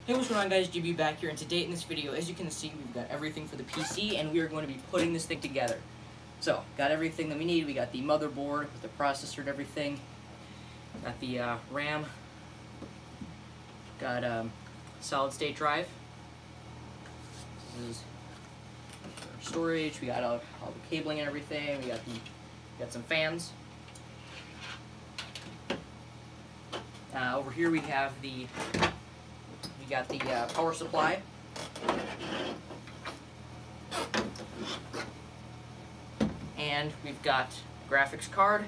Hey, what's going on, guys? GB back here, and today in this video, as you can see, we've got everything for the PC, and we are going to be putting this thing together. So, got everything that we need. We got the motherboard with the processor and everything. Got the RAM. Got solid-state drive. This is our storage. We got all the cabling and everything. We got some fans. Over here we have the power supply. And we've got graphics card.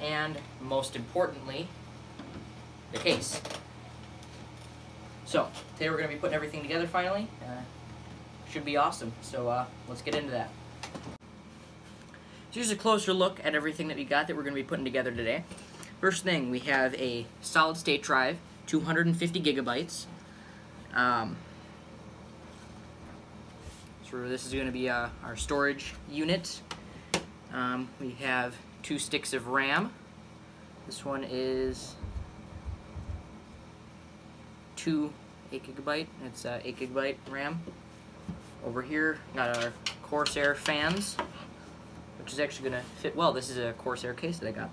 And most importantly, the case. So, today we're going to be putting everything together finally. Should be awesome. So let's get into that. So here's a closer look at everything that we got that we're going to be putting together today. First thing, we have a solid-state drive, 250 gigabytes. So this is going to be our storage unit. We have 2 sticks of RAM. This one is 8 gigabyte. It's 8 gigabyte RAM. Over here, got our Corsair fans, which is actually going to fit well. This is a Corsair case that I got.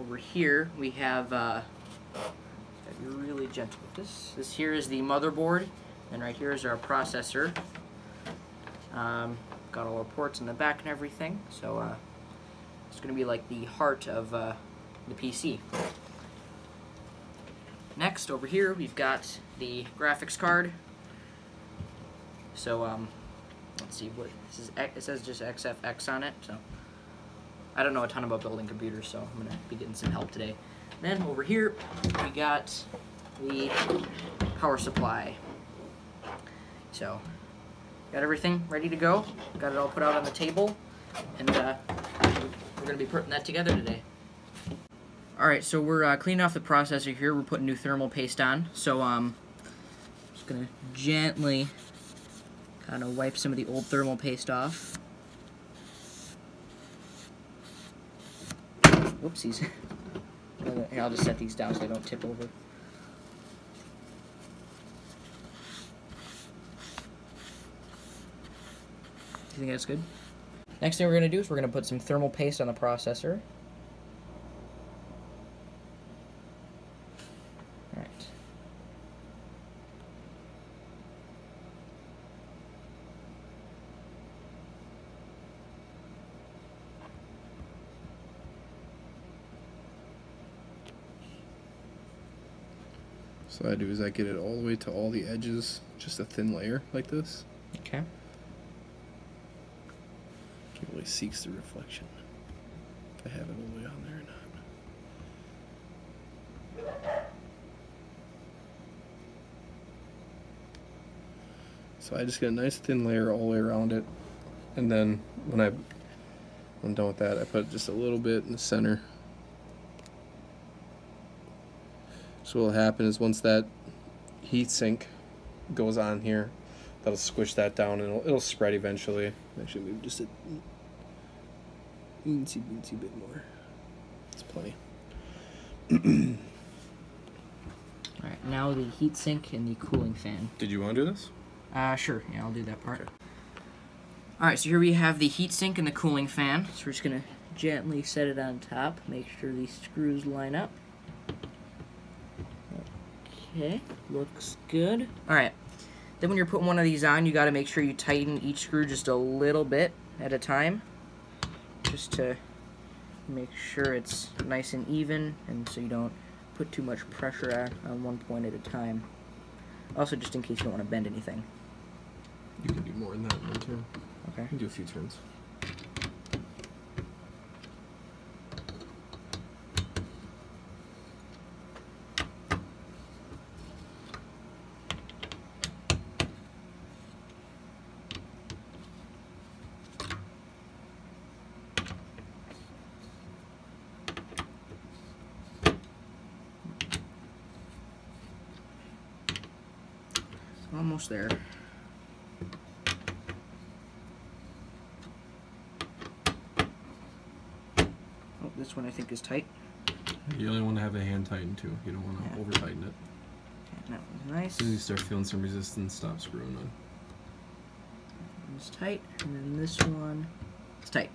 Over here we have, gotta be really gentle with this. This here is the motherboard, and right here is our processor. Got all our ports in the back and everything, so it's gonna be like the heart of the PC. Next, over here we've got the graphics card. So let's see what this is. It says just XFX on it, so I don't know a ton about building computers, so I'm going to be getting some help today. Then over here, we got the power supply. So, got everything ready to go. Got it all put out on the table, and we're going to be putting that together today. Alright, so we're cleaning off the processor here. We're putting new thermal paste on. So, just going to gently kind of wipe some of the old thermal paste off. Whoopsies. Here, I'll just set these down so they don't tip over. Do you think that's good? Next thing we're going to do is we're going to put some thermal paste on the processor. Alright. So what I do is I get it all the way to all the edges, just a thin layer like this. Okay. It really seeks the reflection. If I have it all the way on there or not. So I just get a nice thin layer all the way around it, and then when I'm done with that, I put just a little bit in the center. So what will happen is once that heat sink goes on here, that'll squish that down and it'll spread eventually. Actually, maybe just a teensy bit more. It's plenty. Alright, now the heat sink and the cooling fan. Did you want to do this? Sure. Yeah, I'll do that part. Okay. Alright, so here we have the heat sink and the cooling fan. So we're just going to gently set it on top. Make sure these screws line up. Okay, looks good. Alright, then when you're putting one of these on, you got to make sure you tighten each screw just a little bit at a time, just to make sure it's nice and even, and so you don't put too much pressure on one point at a time. Also, just in case you don't want to bend anything. You can do more than that in one turn. Okay. You can do a few turns. Almost there. Oh, this one I think is tight. You only want to have a hand tighten too. You don't want to over tighten it. Okay, that one's nice. As soon as you start feeling some resistance, stop screwing on. It's tight, and then this one, it's tight.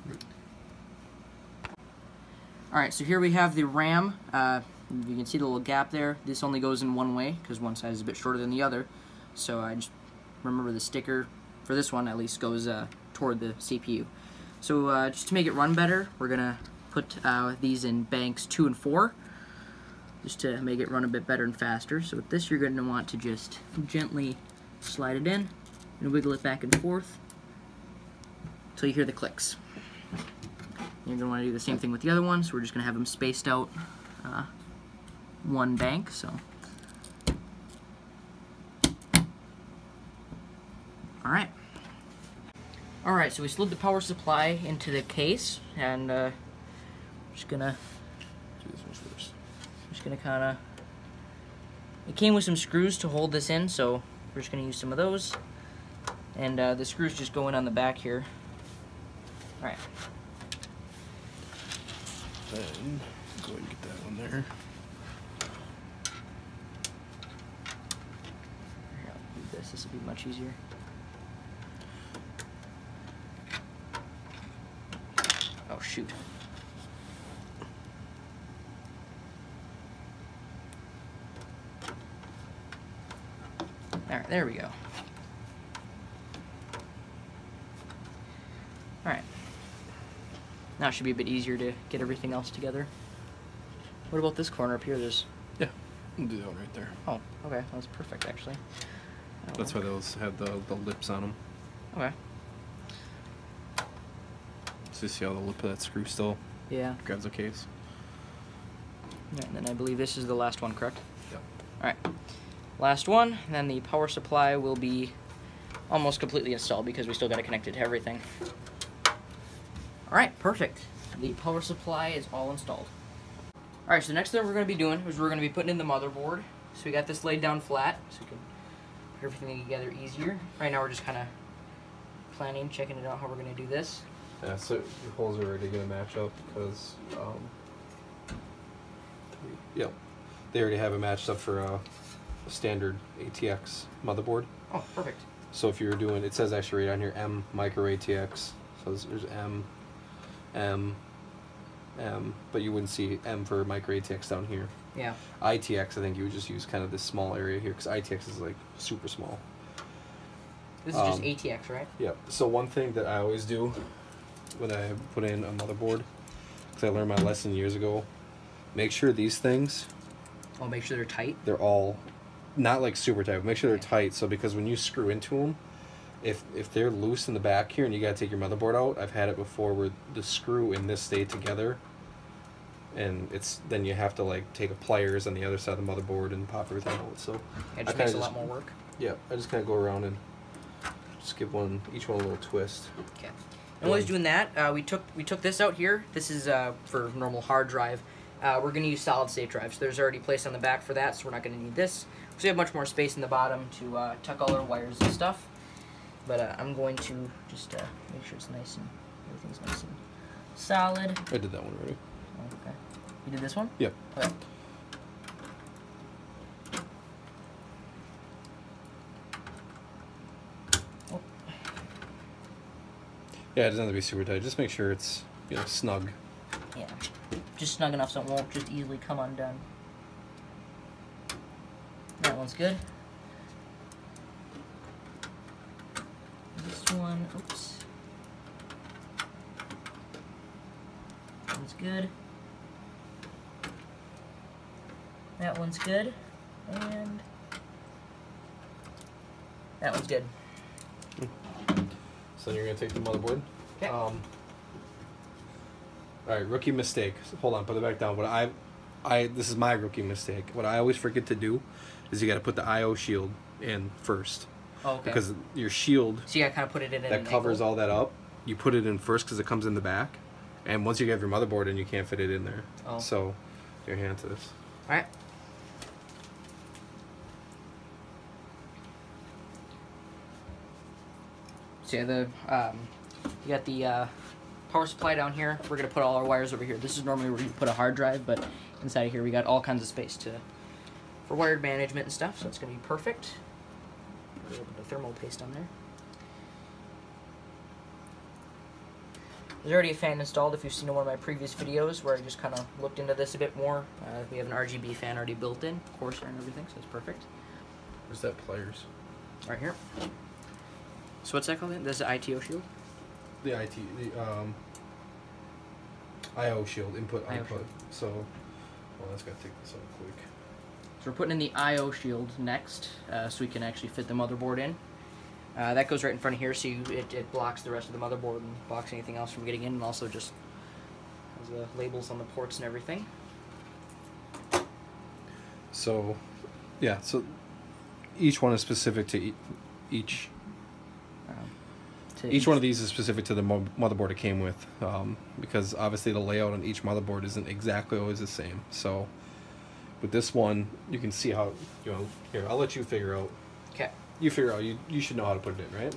Right. Alright, so here we have the RAM. You can see the little gap there. This only goes in one way, because one side is a bit shorter than the other. So I just remember the sticker, for this one at least, goes toward the CPU. So just to make it run better, we're going to put these in banks 2 and 4, just to make it run a bit better and faster. So with this, you're going to want to just gently slide it in and wiggle it back and forth until you hear the clicks. You're going to want to do the same thing with the other one, so we're just going to have them spaced out one bank. So, alright. Alright, so we slid the power supply into the case, and just gonna Do this one first. kinda, it came with some screws to hold this in, so we're just gonna use some of those. And the screws just go in on the back here. Alright. Then go ahead and get that one there. Here, I'll do this. This will be much easier. Oh, shoot. Alright, there we go. Alright. Now it should be a bit easier to get everything else together. What about this corner up here? There's... Yeah, we'll do that one right there. Oh, okay. That's perfect, actually. That's why those have the lips on them. Okay. So you see how the lip of that screw still Yeah. grabs the case? Yeah, and then I believe this is the last one, correct? Yep. Alright. Last one, and then the power supply will be almost completely installed because we still got to connect it to everything. Alright, perfect. The power supply is all installed. Alright, so the next thing we're going to be doing is we're going to be putting in the motherboard. So we got this laid down flat, so we can put everything together easier. Right now we're just kind of planning, checking it out how we're going to do this. Yeah, so your holes are already going to match up because, yep, they already have it matched up for a standard ATX motherboard. Oh, perfect. So if you were doing, it says actually right on here, M micro ATX. So there's M, M, M, but you wouldn't see M for micro ATX down here. Yeah. ITX, I think you would just use kind of this small area here because ITX is like super small. This is just ATX, right? Yep. So one thing that I always do when I put in a motherboard, because I learned my lesson years ago, make sure these things, Oh, make sure they're tight. they're all not like super tight, but make sure they're tight. So because when you screw into them, if they're loose in the back here and you gotta take your motherboard out, I've had it before where the screw and this stay together, and then you have to like take a pliers on the other side of the motherboard and pop everything out. So It just makes a lot more work. Yeah, I just kind of go around and just give each one a little twist. Okay. And while he's doing that, we took this out here. This is for normal hard drive. We're going to use solid state drives. There's already a place on the back for that, so we're not going to need this. So we have much more space in the bottom to tuck all our wires and stuff. But I'm going to just make sure it's nice and everything's nice and solid. I did that one already. Oh, okay. You did this one? Yep. Okay. Oh. Yeah, it doesn't have to be super tight. Just make sure it's snug. Yeah. Just snug enough so it won't just easily come undone. That one's good. This one, oops. That one's good. That one's good. And that one's good. So then you're going to take the motherboard. Okay. Alright, rookie mistake. So hold on, put it back down. This is my rookie mistake. What I always forget to do is you got to put the I/O shield in first. Oh, okay. Because your shield So you gotta kind of put it in that covers all that up, you put it in first because it comes in the back. And once you have your motherboard in, you can't fit it in there. Oh. So, your hand to this. Alright. So yeah, you got the power supply down here. We're gonna put all our wires over here. This is normally where you put a hard drive, but inside of here we got all kinds of space for wired management and stuff. So it's gonna be perfect. Put a little bit of thermal paste on there. There's already a fan installed if you've seen one of my previous videos where I just kind of looked into this a bit more. We have an RGB fan already built in, Corsair and everything, so it's perfect. Where's that pliers? Right here. So what's that called? This is the ITO shield? The IO shield, input, IO output. shield. So, well, let's gotta take this out quick. So we're putting in the IO shield next, so we can actually fit the motherboard in. That goes right in front of here, so it blocks the rest of the motherboard and blocks anything else from getting in, and also just has the labels on the ports and everything. So, yeah, so each one is specific to each. Each one of these is specific to the motherboard it came with, because obviously the layout on each motherboard isn't exactly always the same. So, with this one, you can see how, here, I'll let you figure out. Okay. You figure out, you should know how to put it in, right?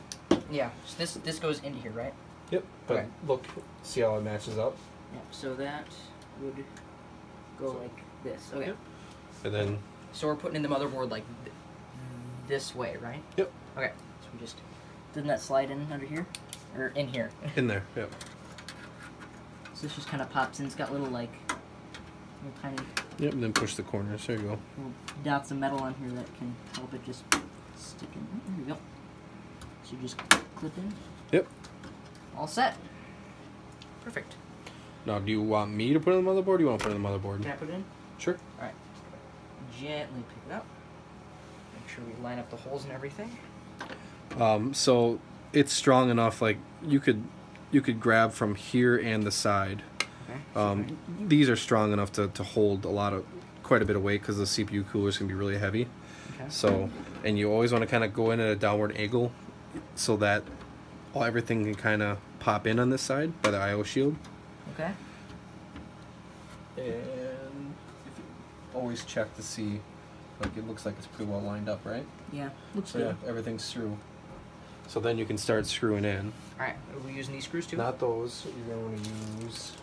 Yeah, so this goes into here, right? Yep, but okay. Look, see how it matches up? Yeah, so that would go like this. Okay. Yep. And then... So we're putting in the motherboard like this way, right? Yep. Okay, so we just... Doesn't that slide in under here? Or in here? In there, yep. So this just kind of pops in. It's got little, like, little tiny... Yep, and then push the corners. There you go. Little dots of metal on here that can help it just stick in. There we go. So you just clip in. Yep. All set. Perfect. Now, do you want me to put it on the motherboard, or do you want to put it on the motherboard? Can I put it in? Sure. Alright. Gently pick it up. Make sure we line up the holes and everything. So it's strong enough, like you could grab from here and the side. Okay. These are strong enough to hold quite a bit of weight because the CPU coolers can be really heavy. Okay. So, and you always want to kind of go in at a downward angle so that everything can kind of pop in on this side by the IO shield. Okay. And if you always check to see, like it looks like it's pretty well lined up, right? Yeah. Looks So good. yeah, everything's through. So then you can start screwing in. Alright, are we using these screws too? Not those. You're going to want to use...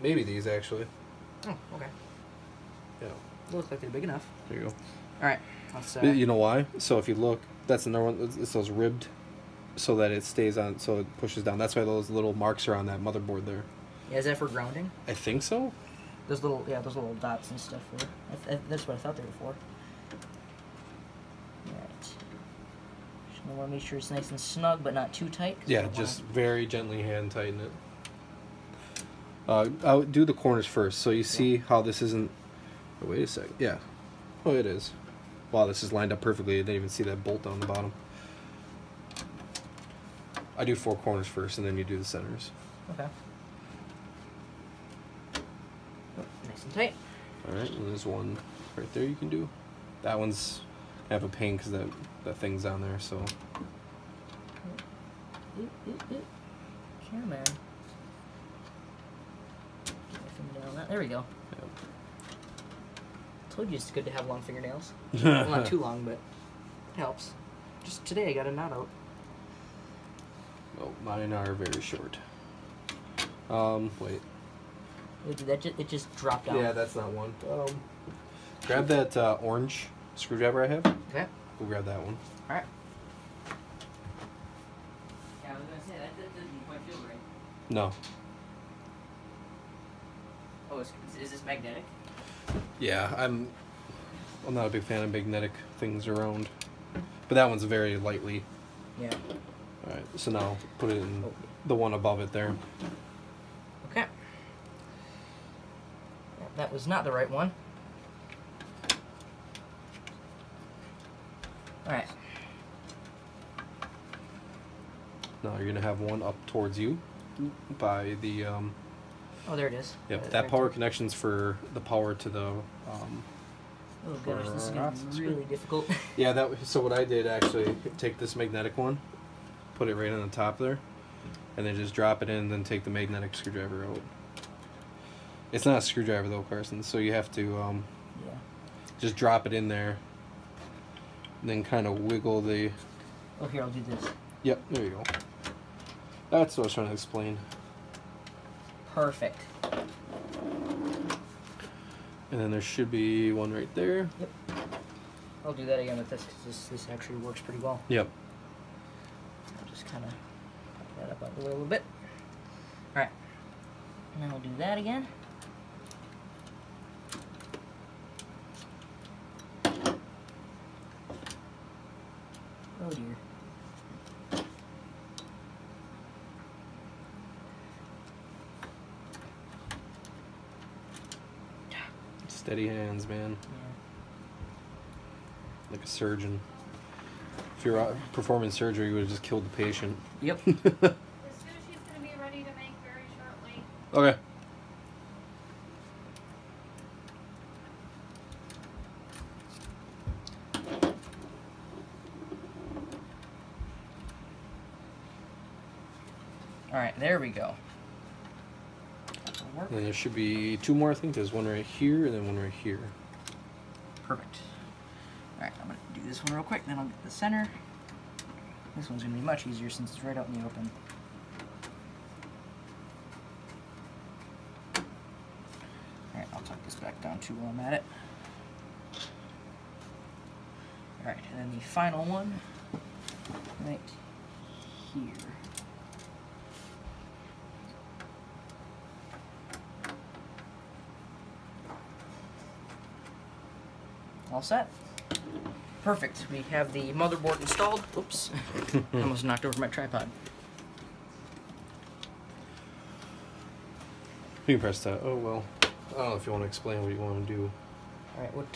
maybe these, actually. Oh, okay. Yeah. They look like they're big enough. There you go. Alright, let's... You know why? So if you look, that's another one. It's those ribbed so that it stays on, so it pushes down. That's why those little marks are on that motherboard there. Yeah, is that for grounding? I think so. Those little dots and stuff. That's what I thought they were for. Alright. Just want to make sure it's nice and snug, but not too tight. Yeah, just very gently hand tighten it. I'll do the corners first. So you see how this isn't... Oh, wait a second. Yeah. Oh, it is. Wow, this is lined up perfectly. I didn't even see that bolt down the bottom. I do 4 corners first, and then you do the centers. Okay. Oh, nice and tight. Alright, and there's one right there you can do. That one's kind of a pain because that thing's on there, so... Come on. There we go. Yep. Told you it's good to have long fingernails. Well, not too long, but it helps. Just today I got a knot out. Oh, mine are very short. Wait. It just dropped down. Yeah, that's not one. Grab that orange screwdriver I have. Okay. We'll grab that one. Alright. Yeah, I was gonna say, that doesn't quite feel right. No. Oh, is this magnetic? Yeah, I'm not a big fan of magnetic things around. But that one's very lightly. Yeah. Alright, so now put it in the one above it there. Okay. That was not the right one. Alright. Now you're gonna have one up towards you by the Oh, there it is. Yep, that power connection's for the power to the Oh gosh, this is gonna be really difficult. Yeah, so what I did actually, take this magnetic one, put it right on the top there, and then just drop it in, and then take the magnetic screwdriver out. It's not a screwdriver though, Carson, so you have to Yeah. just drop it in there, and then kind of wiggle the... Oh, here, I'll do this. Yep, there you go. That's what I was trying to explain. Perfect. And then there should be one right there. Yep. I'll do that again with this because this actually works pretty well. Yep. I'll just kind of pop that up a little bit. Alright. And then we'll do that again. Oh dear. Steady hands, man. Yeah. Like a surgeon. If you're out performing surgery, you would have just killed the patient. Yep. The sushi's gonna be ready to make very shortly. Okay. Alright, there we go. That'll work. And there should be two more, I think. There's one right here and then one right here. Perfect. Alright, I'm going to do this one real quick, then I'll get the center. This one's going to be much easier since it's right out in the open. Alright, I'll tuck this back down too while I'm at it. Alright, and then the final one, right here. All set. Perfect. We have the motherboard installed. Oops. I almost knocked over my tripod. You can press that. Oh, well. I don't know if you want to explain what you want to do. Alright, what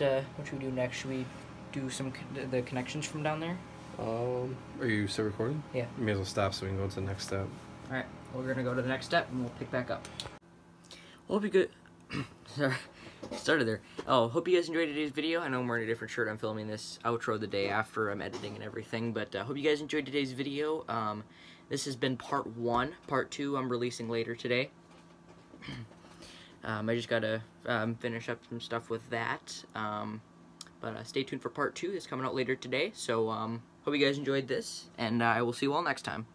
should we do next? Should we do the connections from down there? Are you still recording? Yeah. You may as well stop so we can go to the next step. Alright, we're going to go to the next step and we'll pick back up. Hope you good. Sorry. Started there. Oh, hope you guys enjoyed today's video. I know I'm wearing a different shirt. I'm filming this outro the day after I'm editing and everything, but hope you guys enjoyed today's video. This has been part 1. Part 2 I'm releasing later today. I just gotta finish up some stuff with that. But stay tuned for part 2. It's coming out later today. So hope you guys enjoyed this, and I will see you all next time.